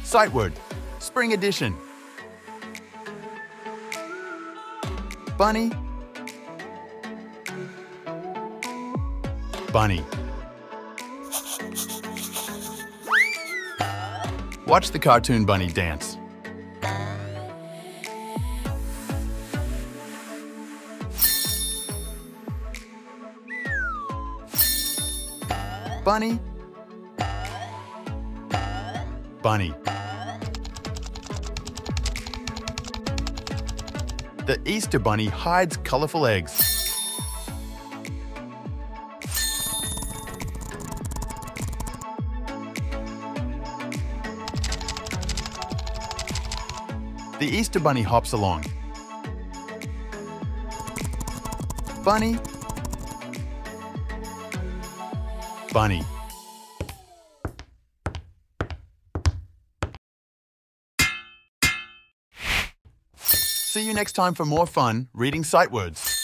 Sight word, Spring Edition. Bunny, bunny. Watch the cartoon bunny dance. Bunny, bunny. The Easter Bunny hides colorful eggs. The Easter Bunny hops along. Bunny, bunny. See you next time for more fun reading sight words.